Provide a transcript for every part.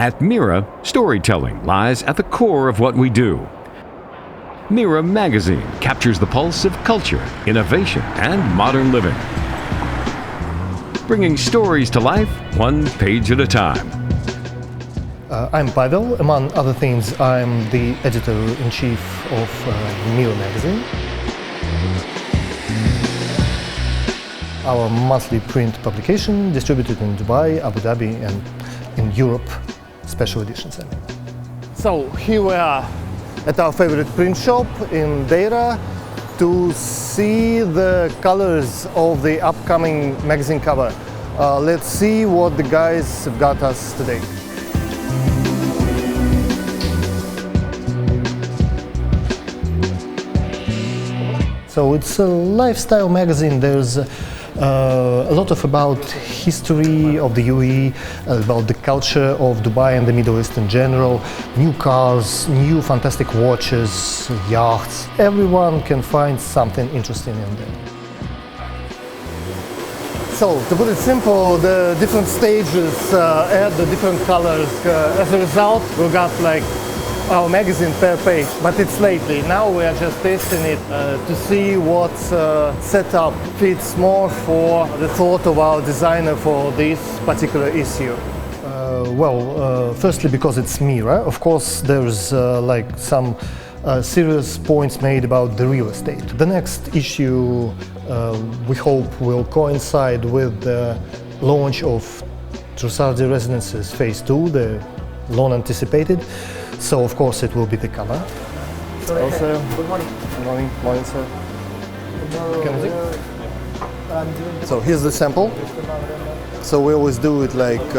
At Mira, storytelling lies at the core of what we do. Mira Magazine captures the pulse of culture, innovation, and modern living, bringing stories to life one page at a time. I'm Pavel. Among other things, I'm the editor-in-chief of Mira Magazine. Our monthly print publication distributed in Dubai, Abu Dhabi, and in Europe, special editions. So here we are at our favorite print shop in Deira to see the colors of the upcoming magazine cover. Let's see what the guys have got us today. So it's a lifestyle magazine. There's a lot about history of the UAE, about the culture of Dubai and the Middle East in general, new cars, new fantastic watches, yachts. Everyone can find something interesting in there. So, to put it simple, the different stages add the different colors. As a result, we got like our magazine per page, but it's lately. Now we are just testing it to see what setup fits more for the thought of our designer for this particular issue. Firstly, because it's Mira, of course, there's like some serious points made about the real estate. The next issue, we hope, will coincide with the launch of Trussardi Residences Phase 2, the long anticipated. So of course it will be the cover. Hello, sir. Good morning. Good morning. Morning, sir. Good So here's the sample. So we always do it like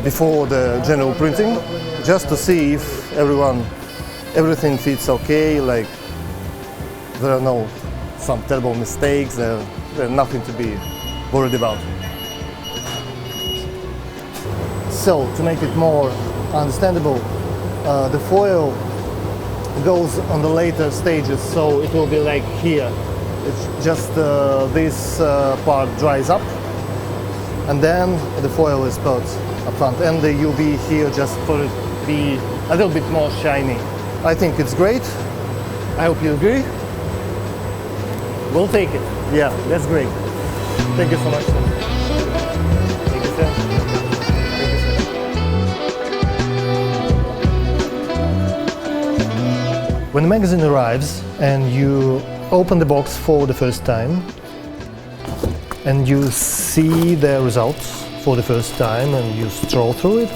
before the general printing, just to see if everything fits okay, like there are no some terrible mistakes, there's nothing to be worried about. So to make it more understandable, the foil goes on the later stages, so it will be like here. It's just this part dries up, and then the foil is put up front, and the UV here just for it to be a little bit more shiny. I think it's great. I hope you agree. We'll take it. Yeah, that's great. Thank you so much. Thank you, sir. When the magazine arrives and you open the box for the first time and you see the results for the first time and you stroll through it,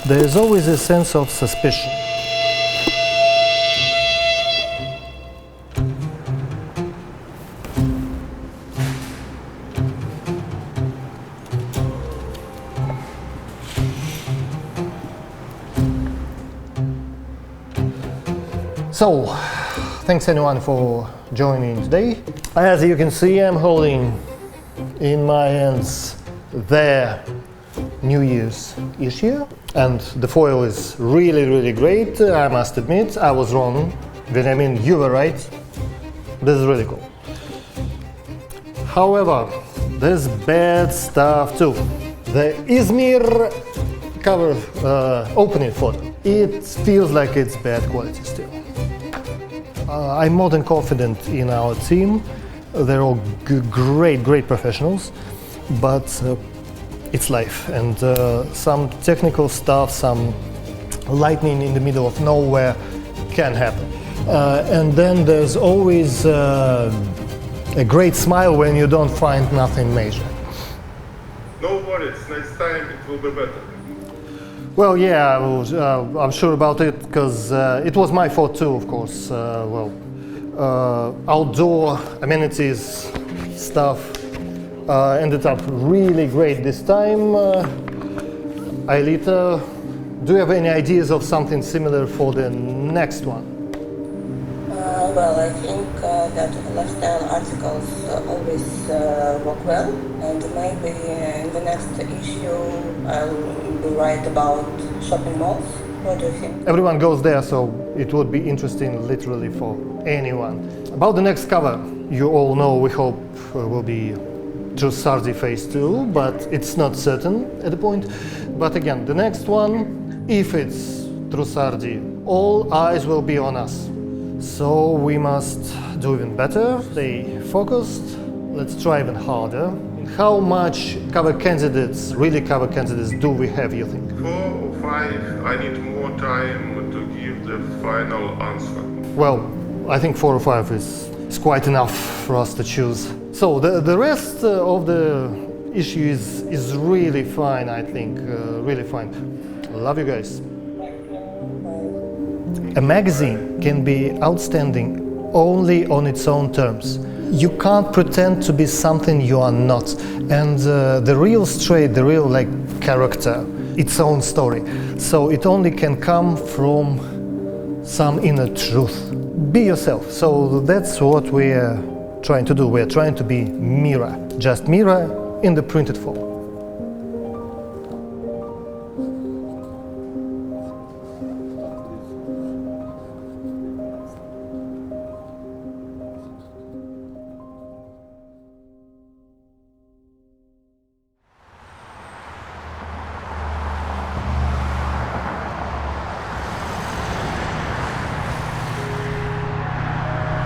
there's always a sense of suspicion. So, thanks anyone for joining today. As you can see, I'm holding in my hands their New Year's issue, and the foil is really great. I must admit, I was wrong. Benjamin, you were right. This is really cool. However, there's bad stuff too. The Izmir cover opening photo. It feels like it's bad quality still. I'm more than confident in our team. They're all great professionals, but it's life, and some technical stuff, some lightning in the middle of nowhere can happen. And then there's always a great smile when you don't find nothing major. No worries, next time it will be better. Well, yeah, I'm sure about it, because it was my fault too, of course. Outdoor amenities stuff ended up really great this time. Aelita, do you have any ideas of something similar for the next one? Well, I think that lifestyle articles always work well, and maybe in the next issue I'll be right about shopping malls. What do you think? Everyone goes there, so it would be interesting literally for anyone. About the next cover, you all know we hope will be Trussardi Phase 2, but it's not certain at the point. But again, the next one, if it's Trussardi, all eyes will be on us. So we must do even better, stay focused, let's try even harder. How much cover candidates, really cover candidates, do we have, you think? 4 or 5, I need more time to give the final answer. Well, I think 4 or 5 is quite enough for us to choose. So the rest of the issue is really fine, I think, really fine. Love you guys. A magazine can be outstanding only on its own terms. You can't pretend to be something you are not. And the real character, its own story. So it only can come from some inner truth. Be yourself. So that's what we're trying to do. We're trying to be Mira. Just Mira in the printed form.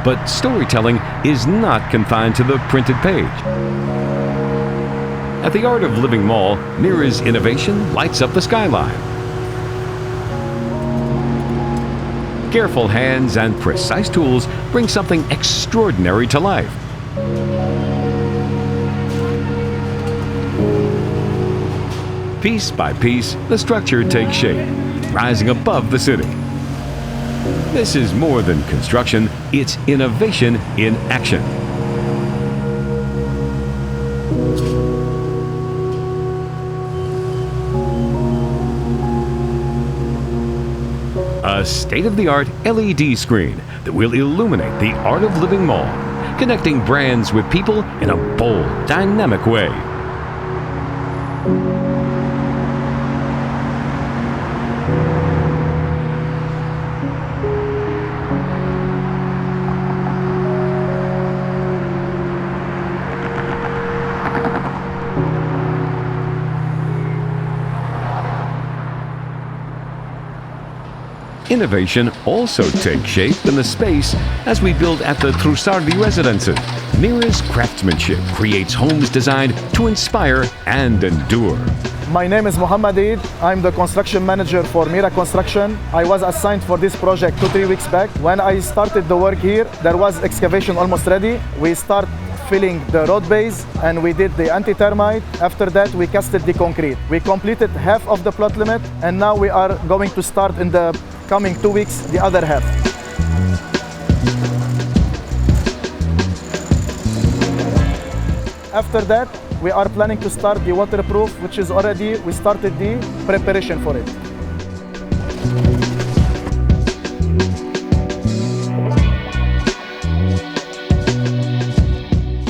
But storytelling is not confined to the printed page. At the Art of Living Mall, Mira's innovation lights up the skyline. Careful hands and precise tools bring something extraordinary to life. Piece by piece, the structure takes shape, rising above the city. This is more than construction, it's innovation in action. A state-of-the-art LED screen that will illuminate the Art of Living Mall, connecting brands with people in a bold, dynamic way. Innovation also takes shape in the space as we build at the Trussardi residences. Mira's craftsmanship creates homes designed to inspire and endure. My name is Muhammad Eid. I'm the construction manager for Mira Construction. I was assigned for this project 2-3 weeks back. When I started the work here, there was excavation almost ready. We start filling the road base and we did the anti-termite. After that, we casted the concrete. We completed half of the plot limit and now we are going to start in the coming 2 weeks, the other half. After that, we are planning to start the waterproof, which is already, we started the preparation for it.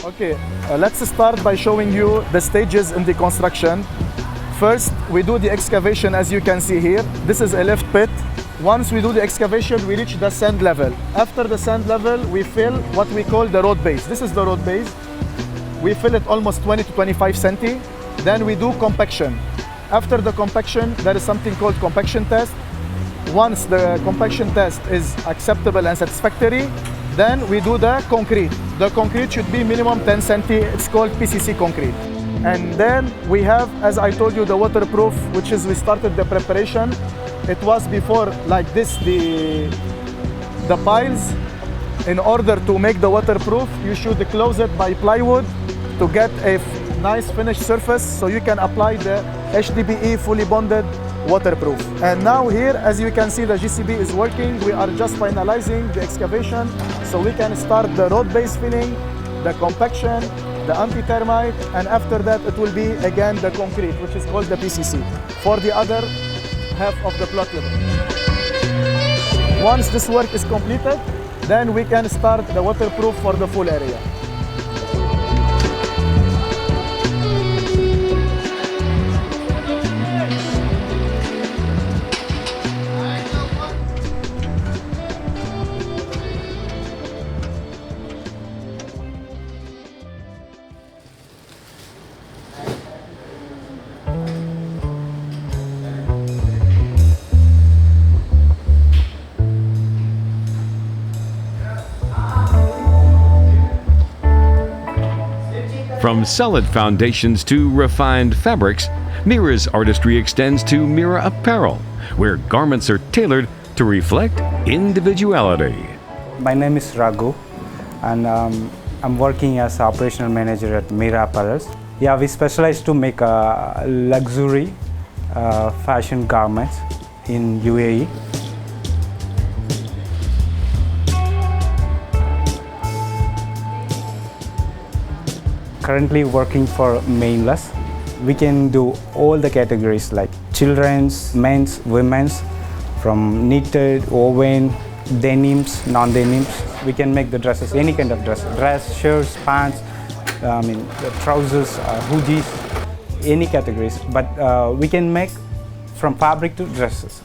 Okay, let's start by showing you the stages in the construction. First, we do the excavation as you can see here. This is a lift pit. Once we do the excavation, we reach the sand level. After the sand level, we fill what we call the road base. This is the road base. We fill it almost 20 to 25 centi. Then we do compaction. After the compaction, there is something called compaction test. Once the compaction test is acceptable and satisfactory, then we do the concrete. The concrete should be minimum 10 centi. It's called PCC concrete. And then we have, as I told you, the waterproof, which is we started the preparation. It was before like this, the piles. In order to make the waterproof, you should close it by plywood to get a nice finished surface so you can apply the HDPE fully bonded waterproof. And now here, as you can see, the GCB is working. We are just finalizing the excavation so we can start the road base filling, the compaction, the anti-termite, and after that it will be again the concrete, which is called the PCC, for the other half of the plot limit. Once this work is completed, then we can start the waterproof for the full area. From solid foundations to refined fabrics, Mira's artistry extends to Mira Apparel, where garments are tailored to reflect individuality. My name is Raghu, and I'm working as operational manager at Mira Apparel. Yeah, we specialize to make luxury fashion garments in UAE. Currently working for Mainless. We can do all the categories like children's, men's, women's, from knitted, woven, denims, non-denims. We can make the dresses, any kind of dress, shirts, pants, trousers, hoodies, any categories. But we can make from fabric to dresses.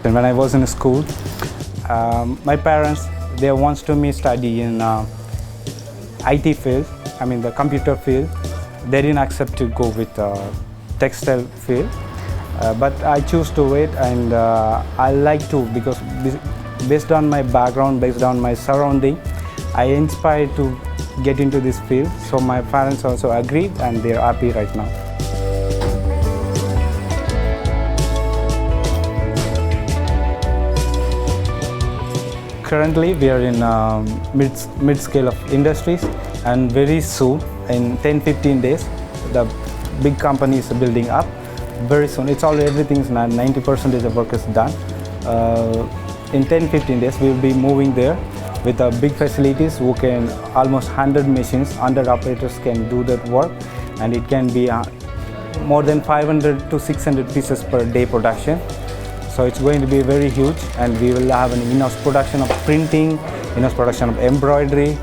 And when I was in school, my parents, they wants to me study in IT field, the computer field. They didn't accept to go with textile field, but I choose to wait, and I like to, because based on my background, based on my surrounding, I inspired to get into this field. So my parents also agreed, and they're happy right now. Currently, we are in mid-scale of industries, and very soon, in 10-15 days, the big company is building up. Very soon, it's already, everything's 90% of the work is done. In 10-15 days, we will be moving there with big facilities who can, almost 100 machines, 100 operators can do that work, and it can be more than 500 to 600 pieces per day production. So it's going to be very huge, and we will have an in-house production of printing, in-house production of embroidery,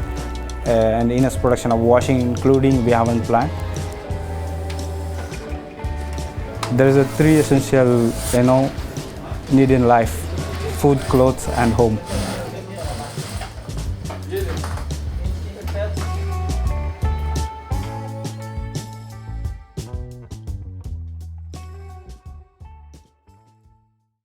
and in-house production of washing, including we haven't planned. There is a 3 essential, need in life: food, clothes, and home.